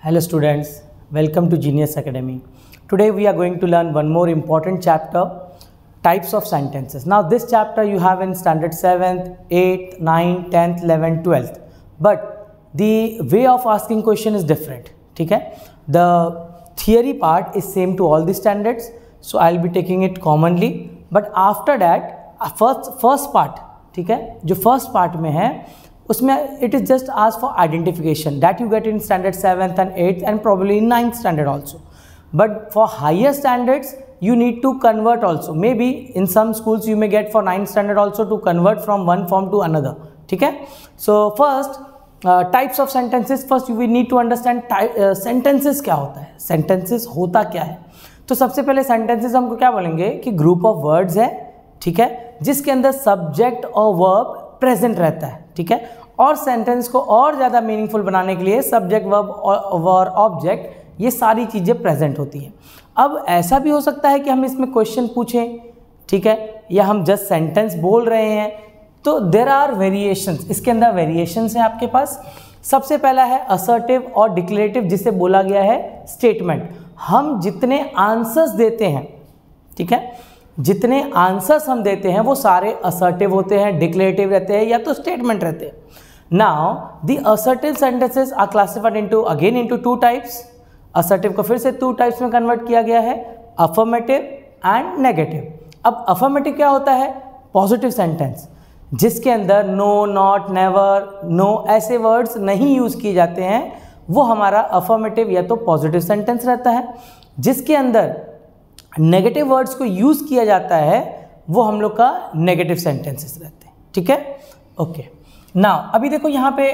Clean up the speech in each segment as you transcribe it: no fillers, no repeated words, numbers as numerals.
Hello students, welcome to Genius Academy. Today we are going to learn one more important chapter, types of sentences. Now this chapter you have in standard 7th, 8th, 9th, 10th, 11th, 12th. But the way of asking question is different. Okay? The theory part is same to all the standards. So I'll be taking it commonly. But after that, first part, ठीक है, जो first part में है उसमें it is just ask for identification that you get in standard 7th and 8th and probably in 9th standard also. But for higher standards you need to convert also. Maybe in some schools you may get for 9th standard also to convert from one form to another. ठीक है? So first types of sentences. First we need to understand sentences क्या होता है, sentences होता क्या है. तो सबसे पहले sentences हमको क्या बोलेंगे कि group of words है, ठीक है, जिसके अंदर subject और verb प्रेजेंट रहता है. ठीक है, और सेंटेंस को और ज़्यादा मीनिंगफुल बनाने के लिए सब्जेक्ट वर्ब और ऑब्जेक्ट ये सारी चीज़ें प्रेजेंट होती हैं. अब ऐसा भी हो सकता है कि हम इसमें क्वेश्चन पूछें, ठीक है, या हम जस्ट सेंटेंस बोल रहे हैं. तो देयर आर वेरिएशंस, इसके अंदर वेरिएशंस हैं आपके पास. सबसे पहला है असर्टिव और डिक्लेरेटिव, जिसे बोला गया है स्टेटमेंट. हम जितने आंसर्स देते हैं, ठीक है, जितने आंसर्स हम देते हैं वो सारे असर्टिव होते हैं, डिक्लेरेटिव रहते हैं या तो स्टेटमेंट रहते हैं. Now the assertive sentences are classified into two types. Assertive को फिर से टू टाइप्स में कन्वर्ट किया गया है, अफर्मेटिव एंड नेगेटिव. अब अफर्मेटिव क्या होता है? पॉजिटिव सेंटेंस जिसके अंदर नो, नॉट, नेवर, नो ऐसे वर्ड्स नहीं यूज किए जाते हैं, वो हमारा अफर्मेटिव या तो पॉजिटिव सेंटेंस रहता है. जिसके अंदर नेगेटिव वर्ड्स को यूज किया जाता है वो हम लोग का नेगेटिव सेंटेंसेस रहते हैं. ठीक है, ओके. नाउ अभी देखो यहाँ पे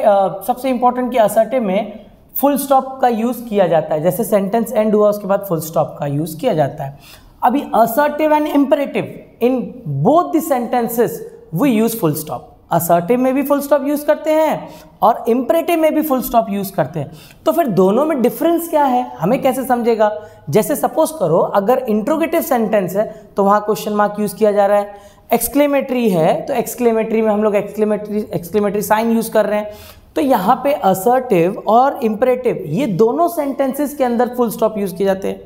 सबसे इंपॉर्टेंट कि असर्टिव में फुल स्टॉप का यूज किया जाता है. जैसे सेंटेंस एंड हुआ उसके बाद फुल स्टॉप का यूज किया जाता है. अभी assertive and imperative, in both the sentences we use full stop. Assertive में भी फुल स्टॉप यूज करते हैं और इंपेरेटिव में भी फुल स्टॉप यूज करते हैं. तो फिर दोनों में डिफरेंस क्या है, हमें कैसे समझेगा? जैसे सपोज करो अगर इंट्रोगेटिव सेंटेंस है तो वहां क्वेश्चन मार्क यूज किया जा रहा है. एक्सक्लेमेटरी है तो एक्सक्लेमेटरी में हम लोग एक्सक्लेमेटरी साइन यूज कर रहे हैं. तो यहाँ पे असर्टिव और इंपेरेटिव ये दोनों सेंटेंसेस के अंदर फुल स्टॉप यूज किए जाते हैं.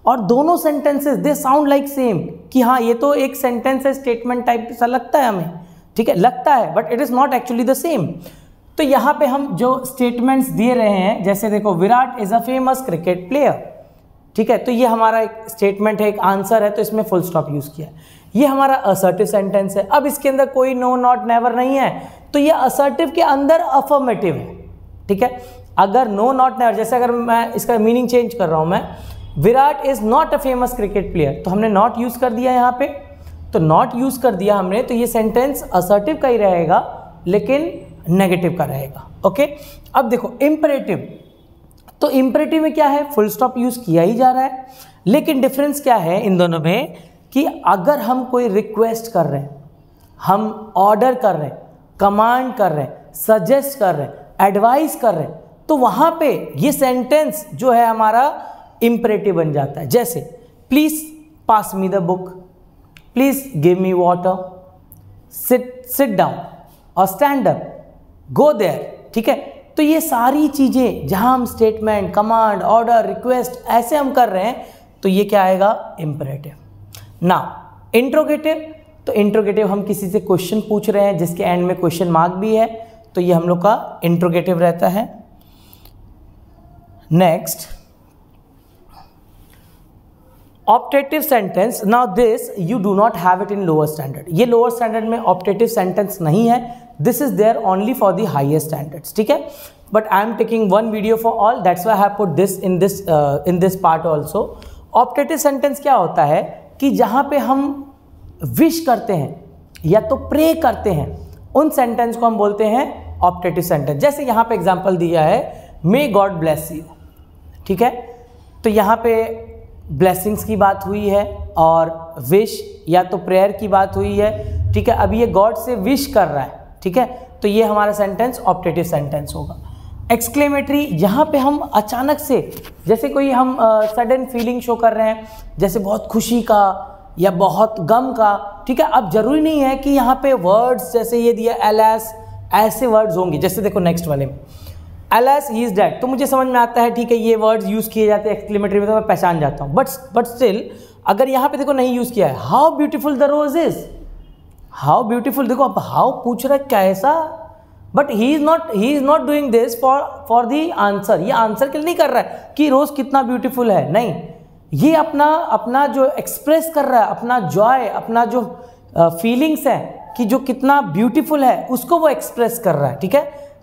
और दोनों सेंटेंसेस दे साउंड लाइक सेम, कि हाँ ये तो एक सेंटेंस है, स्टेटमेंट टाइप सा लगता है हमें, ठीक है, लगता है, but it is not actually the same. तो यहाँ पे हम जो स्टेटमेंट्स दे रहे हैं, जैसे देखो Virat is a famous cricket player, ठीक है, तो ये हमारा एक स्टेटमेंट है, एक आंसर है, तो इसमें फुल स्टॉप यूज किया. ये हमारा असर्टिव सेंटेंस है. अब इसके अंदर कोई नो, नॉट, नेवर नहीं है, तो ये असर्टिव के अंदर अफर्मेटिव है. ठीक है, अगर नो, नॉट, नेवर, जैसे अगर मैं इसका मीनिंग चेंज कर रहा हूं, मैं Virat is not a famous cricket player, तो हमने नॉट यूज कर दिया यहाँ पे, तो नॉट यूज कर दिया हमने, तो ये सेंटेंस असर्टिव का ही रहेगा लेकिन नेगेटिव का रहेगा. ओके. अब देखो इंपेरेटिव, तो इंपेरेटिव में क्या है? फुल स्टॉप यूज किया ही जा रहा है, लेकिन डिफरेंस क्या है इन दोनों में कि अगर हम कोई रिक्वेस्ट कर रहे हैं, हम ऑर्डर कर रहे हैं, कमांड कर रहे हैं, सजेस्ट कर रहे हैं, एडवाइस कर रहे हैं, तो वहां पे ये सेंटेंस जो है हमारा इंपेरेटिव बन जाता है. जैसे please pass me the book, please give me water, sit down और स्टैंड अप, गो देयर. ठीक है, तो ये सारी चीजें जहां हम स्टेटमेंट, कमांड, ऑर्डर, रिक्वेस्ट ऐसे हम कर रहे हैं, तो ये क्या आएगा? इंपेरेटिव. ना इंट्रोगेटिव, तो इंट्रोगेटिव हम किसी से क्वेश्चन पूछ रहे हैं जिसके एंड में क्वेश्चन मार्क भी है, तो ये हम लोग का इंट्रोगेटिव रहता है. Next optative sentence. Now this you do not have it in lower standard. ये लोअर स्टैंडर्ड में ऑप्टेटिव सेंटेंस नहीं है. This is there only for the higher standards. ठीक है, but I am taking one video for all, that's why I have put this in this part also. Optative sentence क्या होता है कि जहां पे हम विश करते हैं या तो प्रे करते हैं, उन सेंटेंस को हम बोलते हैं ऑप्टेटिव सेंटेंस. जैसे यहाँ पे एग्जांपल दिया है, मे गॉड ब्लेस यू. ठीक है, तो यहाँ पे ब्लेसिंग्स की बात हुई है और विश या तो प्रेयर की बात हुई है. ठीक है, अभी ये गॉड से विश कर रहा है. ठीक है, तो ये हमारा सेंटेंस ऑप्टेटिव सेंटेंस होगा. एक्सक्लेमेटरी, यहाँ पे हम अचानक से, जैसे कोई हम सडन फीलिंग शो कर रहे हैं, जैसे बहुत खुशी का या बहुत गम का. ठीक है, अब जरूरी नहीं है कि यहाँ पे वर्ड्स जैसे ये दिया एलएस, ऐसे वर्ड्स होंगे. जैसे देखो नेक्स्ट वाले में एलएस ही इज डेड, तो मुझे समझ में आता है, ठीक है, ये वर्ड्स यूज किए जाते हैं एक्सक्लेमेटरी में तो मैं पहचान जाता हूँ, बट स्टिल अगर यहाँ पे देखो नहीं यूज किया है, how beautiful the rose is, how beautiful, देखो अब हाउ पूछ रहा है कैसा, but he is not doing this for the answer, ये आंसर के लिए नहीं कर रहा है कि रोज कितना ब्यूटीफुल है, नहीं, ये अपना जो एक्सप्रेस कर रहा है, अपना जॉय, अपना जो फीलिंग्स है कि जो कितना ब्यूटीफुल है उसको वो एक्सप्रेस कर रहा है, ठीक है,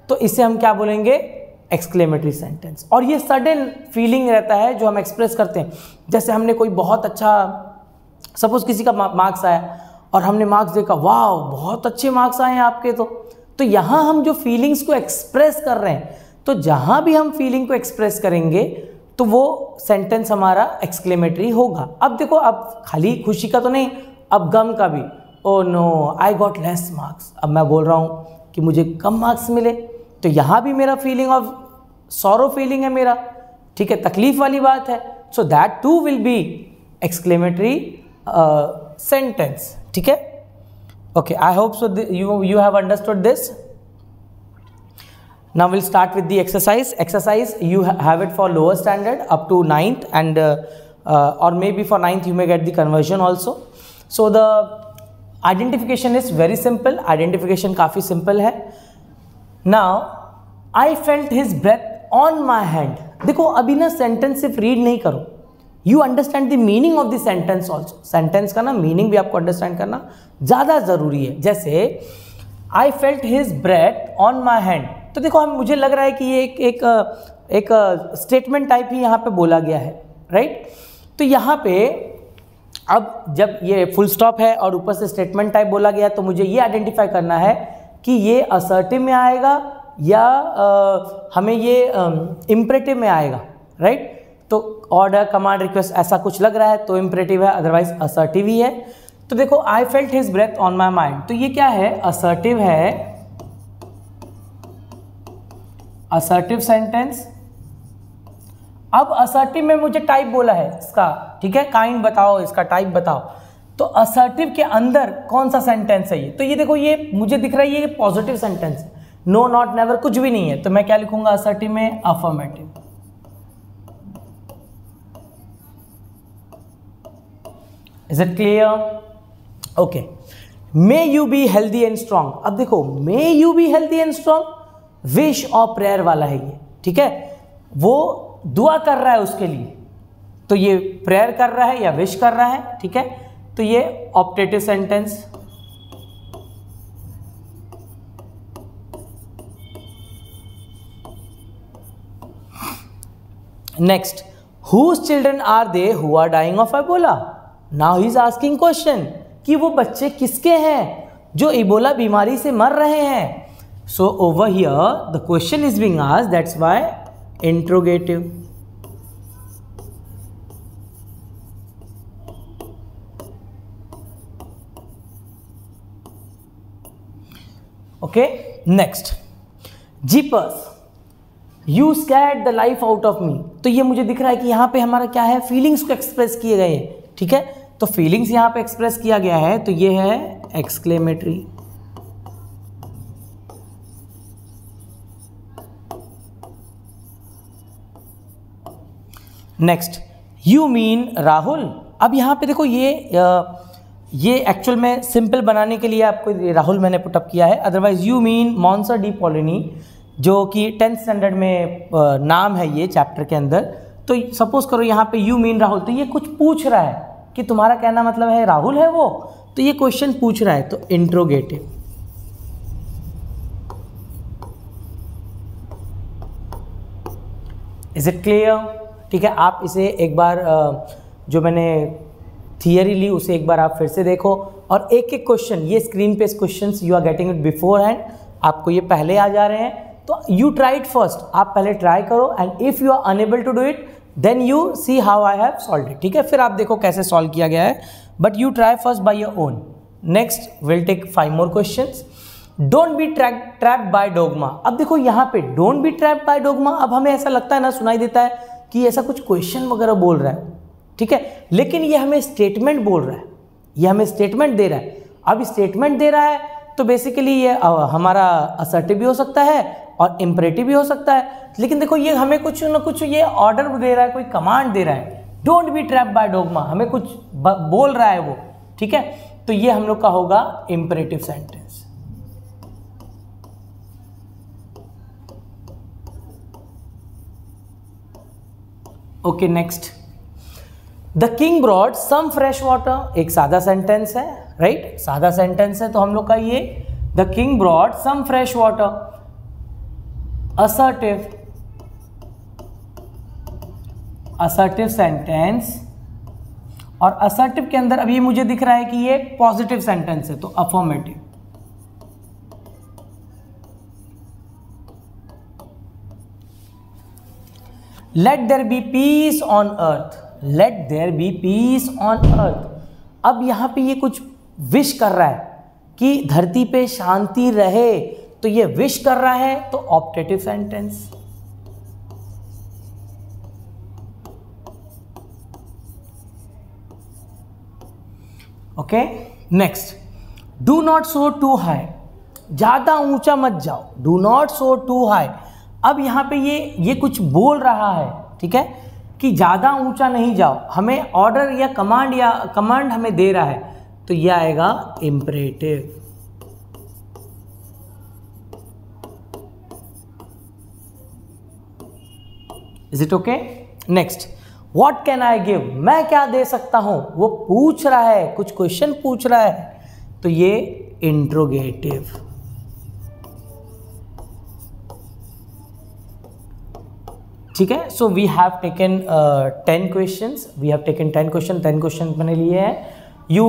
तो इसे हम क्या बोलेंगे, एक्सक्लेमेटरी सेंटेंस। और ये सडन फीलिंग रहता है जो हम एक्सप्रेस करते हैं, जैसे हमने कोई बहुत अच्छा, सपोज किसी का मार्क्स आया और हमने मार्क्स देखा, वाह बहुत अच्छे मार्क्स आए हैं आपके, तो यहाँ हम जो फीलिंग्स को एक्सप्रेस कर रहे हैं, तो जहाँ भी हम फीलिंग को एक्सप्रेस करेंगे तो वो सेंटेंस हमारा एक्सक्लेमेटरी होगा। अब देखो, अब खाली खुशी का तो नहीं, अब गम का भी, oh no I got less marks, अब मैं बोल रहा हूँ कि मुझे कम मार्क्स मिले, तो यहाँ भी मेरा फीलिंग ऑफ सॉरो फीलिंग है मेरा, ठीक है, तकलीफ वाली बात है, so that too will be exclamatory sentence, ठीक है। Okay, I hope so you have understood this. Now we'll start with the exercise. Exercise you have it for lower standard up to 9th, and or maybe for 9th you may get the conversion also. So the identification is very simple. Identification काफ़ी simple है. Now I felt his breath on my hand. देखो अभी ना sentence सिर्फ read नहीं करो, you understand the meaning of the sentence also, sentence का ना मीनिंग भी आपको अंडरस्टैंड करना ज़्यादा ज़रूरी है। जैसे I felt his breath on my hand, तो देखो हम, मुझे लग रहा है कि ये एक स्टेटमेंट टाइप ही यहाँ पे बोला गया है, राइट। तो यहाँ पे अब जब ये फुल स्टॉप है और ऊपर से स्टेटमेंट टाइप बोला गया, तो मुझे ये आइडेंटिफाई करना है कि ये असर्टिव में आएगा या हमें ये इम्परेटिव में आएगा, राइट। तो ऑर्डर, कमांड, रिक्वेस्ट ऐसा कुछ लग रहा है तो इम्परेटिव है, अदरवाइज असर्टिव ही है। तो देखो I felt his breath on my mind, तो ये क्या है, असर्टिव है, असर्टिव सेंटेंस। अब असर्टिव में मुझे टाइप बोला है इसका, ठीक है, काइंड बताओ, इसका टाइप बताओ, तो असर्टिव के अंदर कौन सा सेंटेंस है ये, तो ये देखो ये मुझे दिख रहा है ये पॉजिटिव सेंटेंस है, नो नॉट नेवर कुछ भी नहीं है, तो मैं क्या लिखूंगा असर्टिव में, affirmative. Is it clear? Okay. May you be healthy and strong. अब देखो may you be healthy and strong, wish और प्रेयर वाला है ये, ठीक है, वो दुआ कर रहा है उसके लिए, तो ये प्रेयर कर रहा है या विश कर रहा है, ठीक है, तो ये optative sentence. Next, whose children are they who are dying of Ebola? Now he is asking question कि वो बच्चे किसके हैं जो इबोला बीमारी से मर रहे हैं। So over here the question is being asked, that's why interrogative. Okay, next, jeepers you scared the life out of me, तो ये मुझे दिख रहा है कि यहाँ पे हमारा क्या है, फीलिंग्स को एक्सप्रेस किए गए हैं, ठीक है, तो फीलिंग्स यहां पे एक्सप्रेस किया गया है, तो ये है exclamatory. Next, you mean Rahul. अब यहां पे देखो ये एक्चुअल में सिंपल बनाने के लिए आपको राहुल मैंने पुटअप किया है, अदरवाइज यू मीन मॉन्सर डी पॉलिनी, जो कि 10th स्टैंडर्ड में नाम है ये चैप्टर के अंदर। तो सपोज करो यहाँ पे यू मीन राहुल, तो ये कुछ पूछ रहा है कि तुम्हारा कहना मतलब है राहुल है वो, तो ये क्वेश्चन पूछ रहा है, तो इंट्रोगेटिव। Is it clear? ठीक है, आप इसे एक बार जो मैंने थियरी ली उसे एक बार आप फिर से देखो, और एक एक क्वेश्चन, ये स्क्रीन पे questions you are getting it beforehand, आपको ये पहले आ जा रहे हैं, तो यू ट्राई इट फर्स्ट, आप पहले ट्राई करो, and if you are unable to do it then you see how I have solved it. ठीक है, फिर आप देखो कैसे सॉल्व किया गया है, but you try first by your own. Next will take 5 more questions. Don't be trapped by dogma. अब देखो यहाँ पे don't be trapped by dogma, अब हमें ऐसा लगता है ना, सुनाई देता है कि ऐसा कुछ क्वेश्चन वगैरह बोल रहा है, ठीक है, लेकिन ये हमें स्टेटमेंट बोल रहा है, ये हमें स्टेटमेंट दे रहा है। अब स्टेटमेंट दे रहा है तो बेसिकली ये हमारा असर्टिव भी हो सकता है और इम्परेटिव भी हो सकता है। लेकिन देखो ये हमें कुछ ना कुछ ये ऑर्डर दे रहा है, कोई कमांड दे रहा है, don't be trap by dogma, हमें कुछ बोल रहा है वो, ठीक है। तो ये हम लोग का होगा imperative sentence. Okay next, the king brought some fresh water, एक सादा सेंटेंस है, राइट, सादा सेंटेंस है, तो हम लोग का ये the king brought some fresh water, assertive, assertive sentence, और असर्टिव के अंदर अब ये मुझे दिख रहा है कि ये पॉजिटिव सेंटेंस है, तो affirmative. Let there be peace on earth, let there be peace on earth. अब यहां पे ये कुछ विश कर रहा है कि धरती पे शांति रहे, तो ये विश कर रहा है, तो optative sentence. Okay next, do not soar too high, ज्यादा ऊंचा मत जाओ, do not soar too high. अब यहां पे ये कुछ बोल रहा है, ठीक है, कि ज्यादा ऊंचा नहीं जाओ, हमें ऑर्डर या कमांड हमें दे रहा है, तो ये आएगा imperative. Is it okay? Next, what can I give, मैं क्या दे सकता हूं, वो पूछ रहा है, कुछ क्वेश्चन पूछ रहा है, तो ये इंट्रोगेटिव। ठीक है, so we have taken 10 questions, we have taken 10 question मैंने लिए हैं। You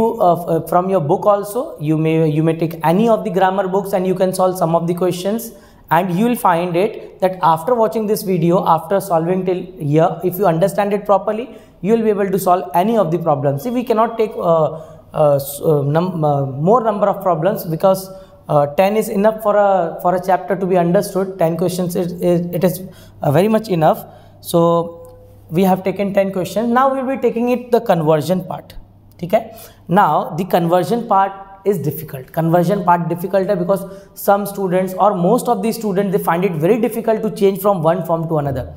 from your book also you may take any of the grammar books and you can solve some of the questions, and you will find it that after watching this video, after solving till here, if you understand it properly, you will be able to solve any of the problems. See, we cannot take more number of problems because 10 is enough for a chapter to be understood. 10 questions it is very much enough. So we have taken 10 questions. Now we will be taking it the conversion part. ठीक है, now the conversion part is difficult, conversion part difficult है because some students और most of the student they find it very difficult to change from one form to another.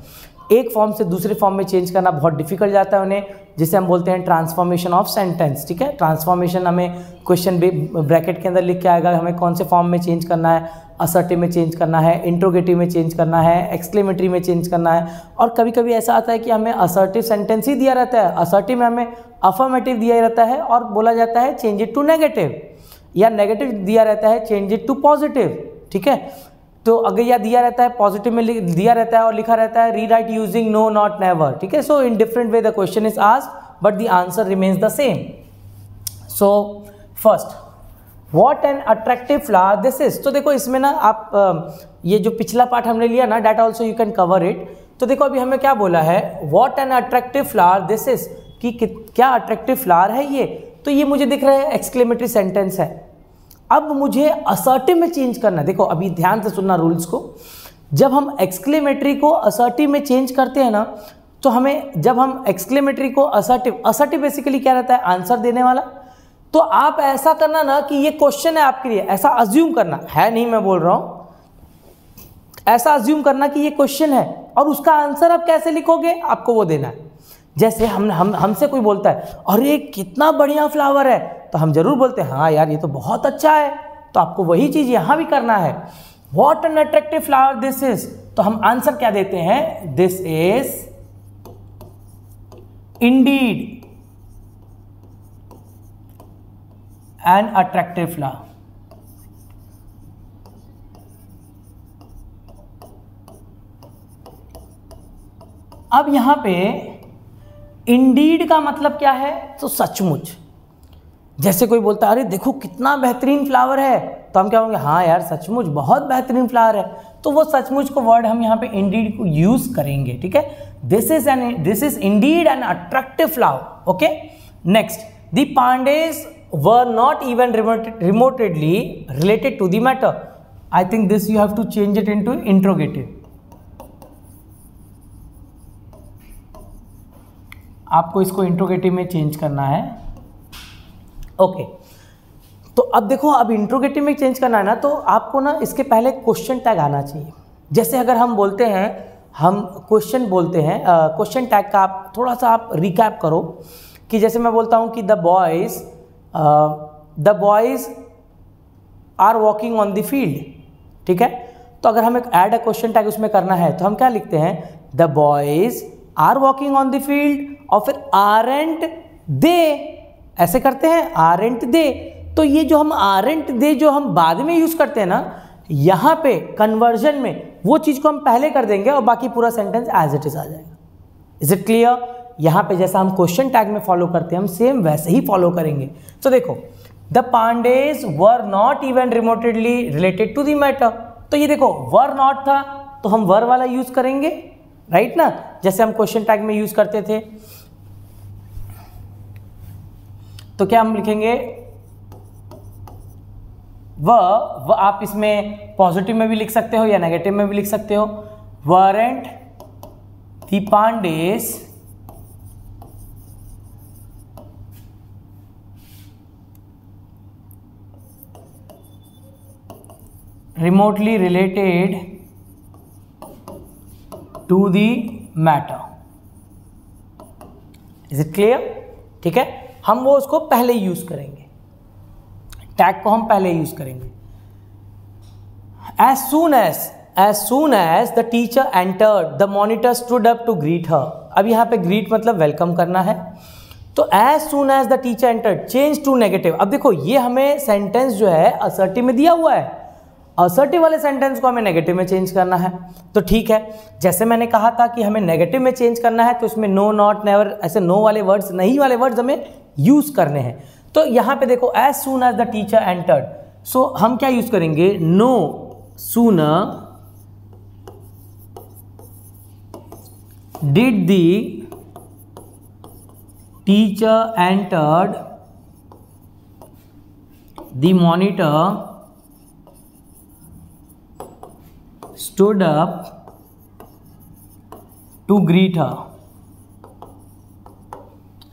एक form से दूसरे form में change करना बहुत difficult जाता है उन्हें, जिसे हम बोलते हैं ट्रांसफॉर्मेशन ऑफ सेंटेंस। ठीक है, ट्रांसफॉर्मेशन हमें क्वेश्चन ब्रैकेट के अंदर लिख के आएगा, हमें कौन से फॉर्म में चेंज करना है, असर्टिव में चेंज करना है, इंट्रोगेटिव में चेंज करना है, एक्सक्लेमेटरी में चेंज करना है। और कभी कभी ऐसा आता है कि हमें असर्टिव सेंटेंस ही दिया रहता है, असर्टिव में हमें अफर्मेटिव दिया रहता है और बोला जाता है चेंज इट टू नेगेटिव, या नेगेटिव दिया रहता है चेंज इट टू पॉजिटिव। ठीक है, तो अगर यह दिया रहता है पॉजिटिव में दिया रहता है और लिखा रहता है rewrite using no not never. ठीक है, so in different way the question is asked but the answer remains the same. So first, what an attractive flower this is. तो देखो इसमें ना आप ये जो पिछला पार्ट हमने लिया ना, that also you can cover it. तो देखो अभी हमें क्या बोला है, what an attractive flower this is, कि क्या अट्रैक्टिव फ्लावर है ये। तो ये मुझे दिख रहा है एक्सक्लेमेटरी सेंटेंस है। अब मुझे असर्टिव में चेंज करना है। देखो अभी ध्यान से सुनना रूल्स को, जब हम एक्सक्लेमेटरी को असर्टिव में चेंज करते हैं ना, तो हमें जब हम एक्सक्लेमेटरी को असर्टिव बेसिकली क्या रहता है, आंसर देने वाला। तो आप ऐसा करना ना कि ये क्वेश्चन है आपके लिए, ऐसा अज्यूम करना है, नहीं मैं बोल रहा हूं, ऐसा अज्यूम करना कि ये क्वेश्चन है और उसका आंसर आप कैसे लिखोगे, आपको वो देना है। जैसे हमसे कोई बोलता है अरे कितना बढ़िया फ्लावर है, तो हम जरूर बोलते हैं हाँ यार ये तो बहुत अच्छा है, तो आपको वही चीज यहां भी करना है। What an attractive flower this is, तो हम आंसर क्या देते हैं, this is indeed an attractive flower. अब यहां पे इंडीड का मतलब क्या है, तो सचमुच। जैसे कोई बोलता है अरे देखो कितना बेहतरीन फ्लावर है, तो हम क्या होंगे, हाँ यार सचमुच बहुत बेहतरीन फ्लावर है। तो वो सचमुच को वर्ड हम यहाँ पे इंडीड को यूज करेंगे। ठीक है, this is indeed an attractive flower. Okay, next, the पांडेज were not even remotely related to the matter. I think this you have to change it into interrogative. आपको इसको इंट्रोगेटिव में चेंज करना है। ओके, तो अब देखो अब इंट्रोगेटिव में चेंज करना है ना, तो आपको ना इसके पहले क्वेश्चन टैग आना चाहिए। जैसे अगर हम बोलते हैं, हम क्वेश्चन बोलते हैं, क्वेश्चन टैग का आप थोड़ा सा आप रिकैप करो कि जैसे मैं बोलता हूँ कि the boys are walking on the field, ठीक है। तो अगर हमें ऐड अ क्वेश्चन टैग उसमें करना है तो हम क्या लिखते हैं, the boys are walking on the field, और फिर आरंट दे, ऐसे करते हैं, आरंट दे। तो ये जो हम आरंट दे जो हम बाद में यूज़ करते हैं ना, यहाँ पे कन्वर्जन में वो चीज़ को हम पहले कर देंगे और बाकी पूरा सेंटेंस एज इट इज आ जाएगा। Is it clear? यहाँ पे जैसा हम क्वेश्चन टैग में फॉलो करते हैं हम सेम वैसे ही फॉलो करेंगे। तो देखो, द पांडेज were not even remotely related to the matter. तो ये देखो वर नॉट था तो हम वर वाला यूज करेंगे, राइट ना, जैसे हम क्वेश्चन टैग में यूज करते थे। तो क्या हम लिखेंगे, वह आप इसमें पॉजिटिव में भी लिख सकते हो या नेगेटिव में भी लिख सकते हो। Warrant the Pandey's remotely related to the matter। Is it clear? ठीक है, हम वो उसको पहले यूज करेंगे, टैग को हम पहले यूज करेंगे। as soon as the teacher entered the monitor stood up to greet her। अब यहाँ पे greet मतलब वेलकम करना है। तो as soon as the teacher entered change to negative। अब देखो ये हमें सेंटेंस जो है असर्टिव में दिया हुआ है, असर्टिव वाले सेंटेंस को हमें नेगेटिव में चेंज करना है। तो ठीक है, जैसे मैंने कहा था कि हमें नेगेटिव में चेंज करना है तो इसमें नो, नॉट, नेवर, ऐसे नो वाले वर्ड्स, नहीं वाले वर्ड्स हमें यूज करने हैं। तो यहाँ पे देखो as soon as the teacher entered, so हम क्या यूज करेंगे, no sooner did the teacher entered the monitor stood up to greet her।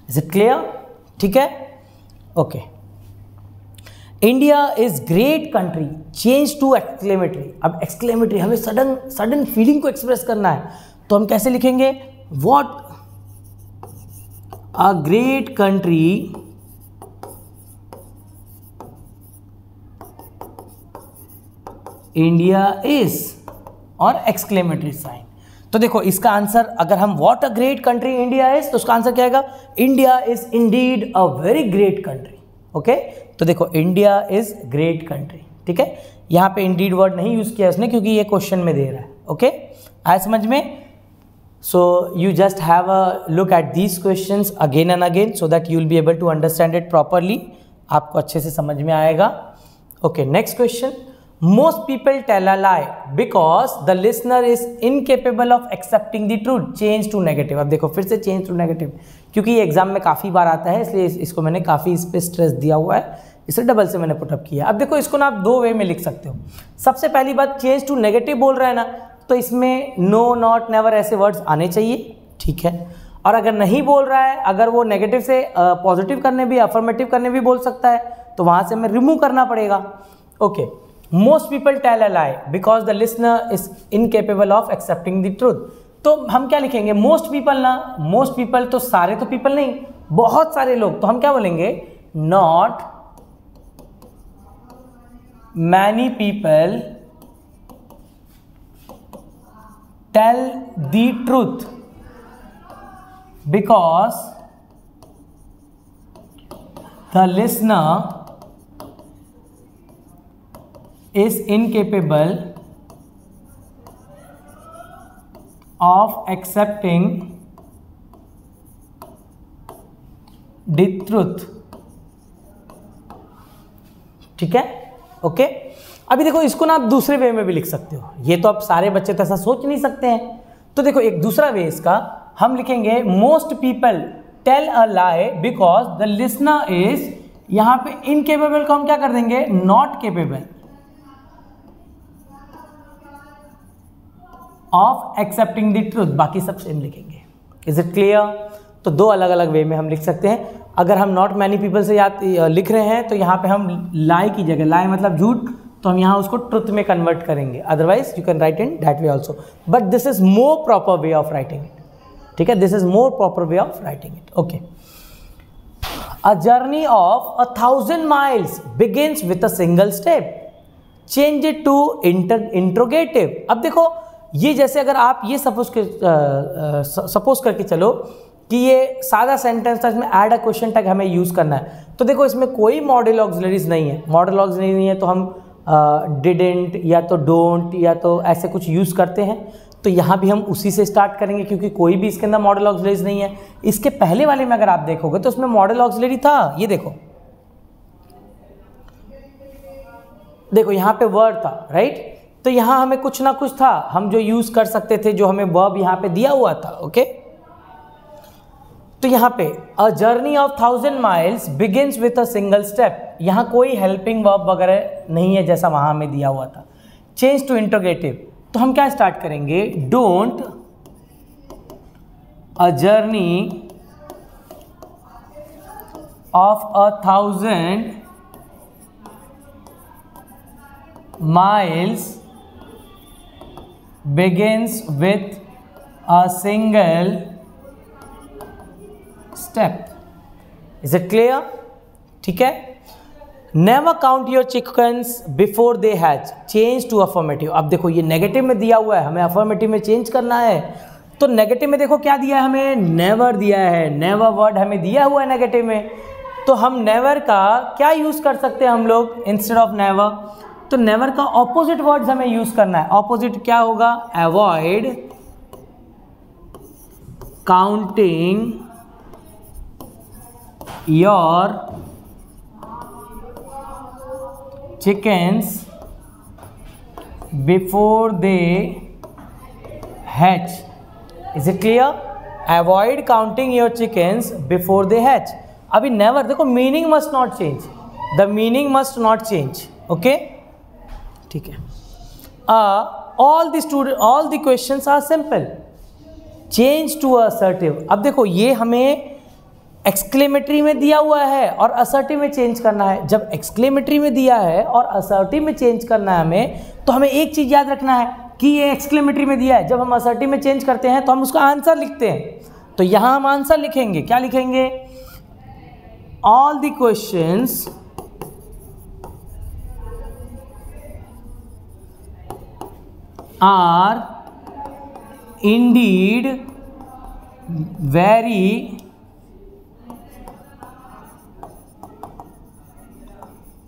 Is it clear? ठीक है, okay. India is great country change to exclamatory. अब exclamatory हमें sudden feeling को express करना है, तो हम कैसे लिखेंगे, what a great country India is, और एक्सक्लेमेटरी साइन। तो देखो इसका आंसर, अगर हम what a great country India is, तो उसका आंसर क्या आएगा, India is indeed a very great country. Okay, तो देखो इंडिया इज ग्रेट कंट्री, ठीक है। यहाँ पे इंडीड वर्ड नहीं यूज किया उसने क्योंकि ये क्वेश्चन में दे रहा है। ओके, आया समझ में? So you just have a look at these questions again and again so that you will be able to understand it properly, आपको अच्छे से समझ में आएगा। Okay, next question, most people tell a lie because the listener is incapable of accepting the truth, change to negative। अब देखो फिर से change to negative, क्योंकि ये एग्जाम में काफ़ी बार आता है इसलिए इसको मैंने काफ़ी इस पर स्ट्रेस दिया हुआ है, इसे डबल से मैंने पुटअप किया। अब देखो इसको ना आप दो वे में लिख सकते हो। सबसे पहली बात, चेंज टू नेगेटिव बोल रहा है ना, तो इसमें नो, नॉट, नेवर ऐसे वर्ड्स आने चाहिए, ठीक है। और अगर नहीं बोल रहा है, अगर वो नेगेटिव से पॉजिटिव करने भी, अफर्मेटिव करने भी बोल सकता है, तो वहाँ से हमें रिमूव करना पड़ेगा। Okay, most people tell a lie because the listener is incapable of accepting the truth। तो हम क्या लिखेंगे, most people ना, most people तो सारे तो people नहीं, बहुत सारे लोग, तो हम क्या बोलेंगे, not many people tell the truth because the listener is incapable of accepting the truth। ठीक है, ओके। अभी देखो इसको ना आप दूसरे वे में भी लिख सकते हो, ये तो अब सारे बच्चे तो ऐसा सोच नहीं सकते हैं। तो देखो एक दूसरा वे इसका, हम लिखेंगे most people tell a lie because the listener is, यहां पे इनकेपेबल को हम क्या कर देंगे, not capable of accepting the truth, बाकी सब सेम लिखेंगे। Is it clear? तो दो अलग अलग वे में हम लिख सकते हैं। अगर हम नॉट मैनी पीपल से याद लिख रहे हैं तो यहाँ पे हम लाई की जगह, लाई मतलब झूठ, तो हम यहाँ उसको ट्रुथ में कन्वर्ट करेंगे, otherwise you can write in that way also, but this is more proper way of writing it, ठीक है, this is more proper way of writing it, okay. A journey of 1000 miles begins with a single step, change it to interrogative. अब देखो ये जैसे अगर आप ये suppose करके चलो कि ये सादा सेंटेंस था, इसमें ऐड अ क्वेश्चन टैग हमें यूज़ करना है, तो देखो इसमें कोई मॉडल ऑक्सिलरीज नहीं है, मॉडल ऑक्सिलरी नहीं है तो हम डिडेंट या तो डोंट या तो ऐसे कुछ यूज़ करते हैं, तो यहाँ भी हम उसी से स्टार्ट करेंगे क्योंकि कोई भी इसके अंदर मॉडल ऑक्सिलरीज नहीं है। इसके पहले वाले में अगर आप देखोगे तो उसमें मॉडल ऑक्सिलरी था, ये देखो यहाँ पे वर्ड था, राइट, तो यहाँ हमें कुछ ना कुछ था हम जो यूज़ कर सकते थे, जो हमें वर्ब यहाँ पे दिया हुआ था, ओके। तो यहाँ पे अ journey of 1000 miles begins with a single step, यहाँ कोई हेल्पिंग वर्ब वगैरह नहीं है जैसा वहाँ हमें दिया हुआ था। चेंज टू इंट्रोगेटिव, तो हम क्या स्टार्ट करेंगे, don't a journey of 1000 miles begins with a single step. Is it clear? ठीक है। Never count your chickens before they hatch. Change to affirmative. अब देखो ये नेगेटिव में दिया हुआ है, हमें अफर्मेटिव में चेंज करना है, तो नेगेटिव में देखो क्या दिया है हमें, नेवर दिया है, नेवर वर्ड हमें दिया हुआ है नेगेटिव में, तो हम नेवर का क्या यूज़ कर सकते हैं हम लोग इंस्टेड ऑफ नेवर, तो नेवर का ऑपोजिट वर्ड्स हमें यूज करना है। ऑपोजिट क्या होगा, avoid counting your chickens before they hatch. Is it clear? Avoid counting your chickens before they hatch. अभी नेवर देखो, meaning must not change, the meaning must not change, okay, ठीक है। All the questions are simple, change to assertive. अब देखो ये हमें exclamatory में दिया हुआ है और असर्टिव में चेंज करना है। जब एक्सक्लेमेटरी में दिया है और असर्टिव में चेंज करना है हमें, तो हमें एक चीज याद रखना है कि ये एक्सक्लेमेटरी में दिया है, जब हम असर्टिव में चेंज करते हैं तो हम उसका आंसर लिखते हैं, तो यहां हम आंसर लिखेंगे, क्या लिखेंगे, all the questions are indeed very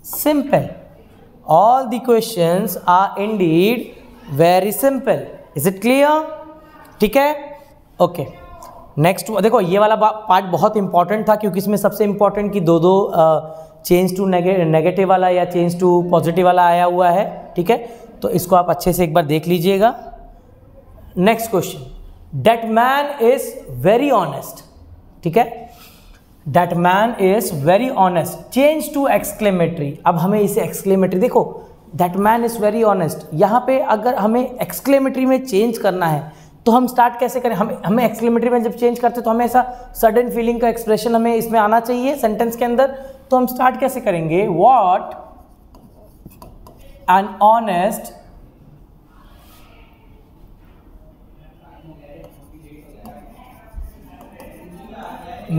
simple. All the questions are indeed very simple. Is it clear? ठीक है, ओके। नेक्स्ट देखो ये वाला पार्ट बहुत इंपॉर्टेंट था क्योंकि इसमें सबसे इंपॉर्टेंट की दो चेंज टू नेगेटिव वाला या चेंज टू पॉजिटिव वाला आया हुआ है, ठीक है, तो इसको आप अच्छे से एक बार देख लीजिएगा। Next question, that man is very honest, ठीक है, that man is very honest, change to exclamatory. अब हमें इसे एक्सक्लेमेटरी, देखो that man is very honest, यहाँ पे अगर हमें एक्सक्लेमेटरी में चेंज करना है तो हम स्टार्ट कैसे करें, हमें एक्सक्लेमेटरी में जब चेंज करते तो हमें ऐसा सडन फीलिंग का एक्सप्रेशन हमें इसमें आना चाहिए सेंटेंस के अंदर, तो हम स्टार्ट कैसे करेंगे, what an honest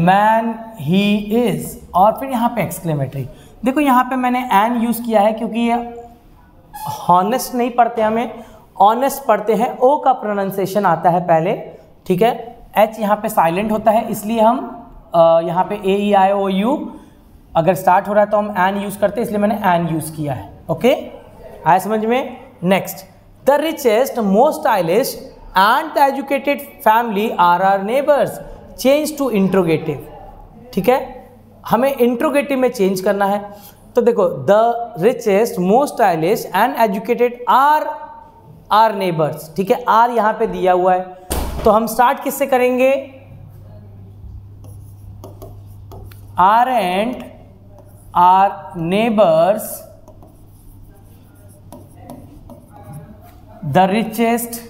man he is, और फिर यहाँ पे एक्सक्लेमेटरी। देखो यहाँ पे मैंने एन यूज किया है क्योंकि ये हॉनेस्ट नहीं पढ़ते, हमें ऑनेस्ट पढ़ते हैं, ओ का प्रोनाउंसिएशन आता है पहले, ठीक है, एच यहाँ पे साइलेंट होता है, इसलिए हम यहाँ पे ए ई आई ओ यू अगर स्टार्ट हो रहा है तो हम एन यूज करते हैं, इसलिए मैंने एन यूज किया है, ओके, आया समझ में। Next, the richest most stylish and the educated family are our neighbours, change to interrogative, ठीक है, हमें इंट्रोगेटिव में चेंज करना है, तो देखो the richest most stylish and educated are our neighbours, ठीक है, आर यहाँ पे दिया हुआ है, तो हम स्टार्ट किससे करेंगे, are and our neighbours the richest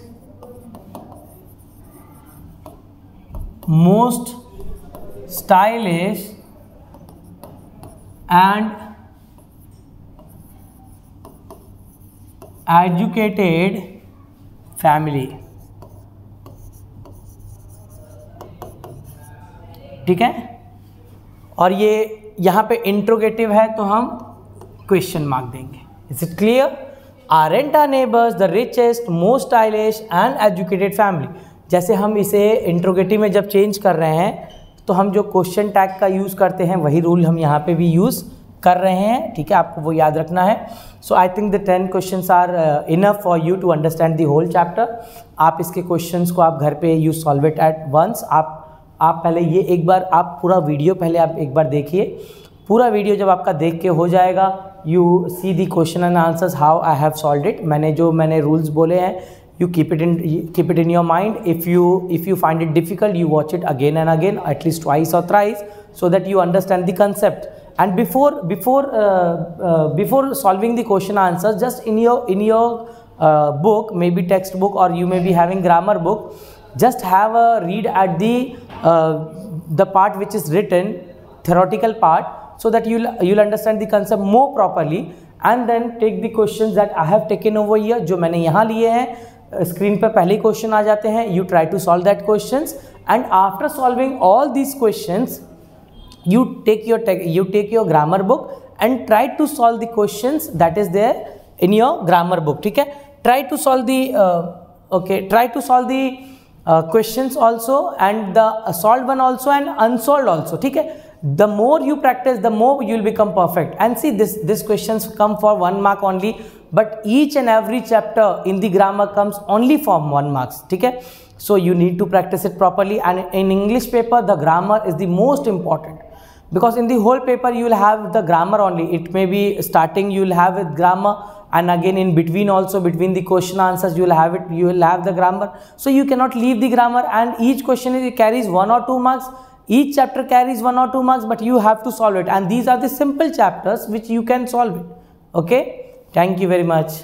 most stylish and educated family, ठीक है। और ये यहाँ पे इंट्रोगेटिव है तो हम क्वेश्चन मार्क देंगे। Is it clear? Aren't our neighbours the richest, most stylish and educated family. जैसे हम इसे इंट्रोगेटिव में जब चेंज कर रहे हैं तो हम जो क्वेश्चन टैग का यूज़ करते हैं वही रूल हम यहाँ पे भी यूज़ कर रहे हैं, ठीक है। आपको वो याद रखना है। So I think the 10 questions are enough for you to understand the whole chapter. आप इसके क्वेश्चंस को आप घर पे you solve it at once. आप पहले ये एक बार आप पूरा वीडियो पहले आप एक बार देखिए। पूरा वीडियो जब आपका देख के हो जाएगा, you see the question and answers how I have solved it. मैंने रूल्स बोले हैं, you keep it in your mind. If you find it difficult, you watch it again and again, at least twice or thrice, so that you understand the concept. And before solving the question answers, just in your book, maybe textbook, or you may be having grammar book, just have a read at the part which is written, theoretical part, so that you'll understand the concept more properly, and then take the questions that I have taken over here, जो मैंने यहाँ लिए हैं। Screen पर पहले question आ जाते हैं। You try to solve that questions, and after solving all these questions you take your grammar book and try to solve the questions that is there in your grammar book, ठीक है। try to solve the questions also, and the solved one also and unsolved also, ठीक है। the more you practice, the more you will become perfect. And see, this questions come for 1 mark only, but each and every chapter in the grammar comes only for 1 marks, ठीक है। so you need to practice it properly. And in English paper, the grammar is the most important, because in the whole paper you will have the grammar only. It may be starting you will have with grammar, and again in between also, between the question answers you will have the grammar. So you cannot leave the grammar, and each question carries 1 or 2 marks. Each chapter carries 1 or 2 marks, but you have to solve it, and these are the simple chapters which you can solve it, okay. Thank you very much.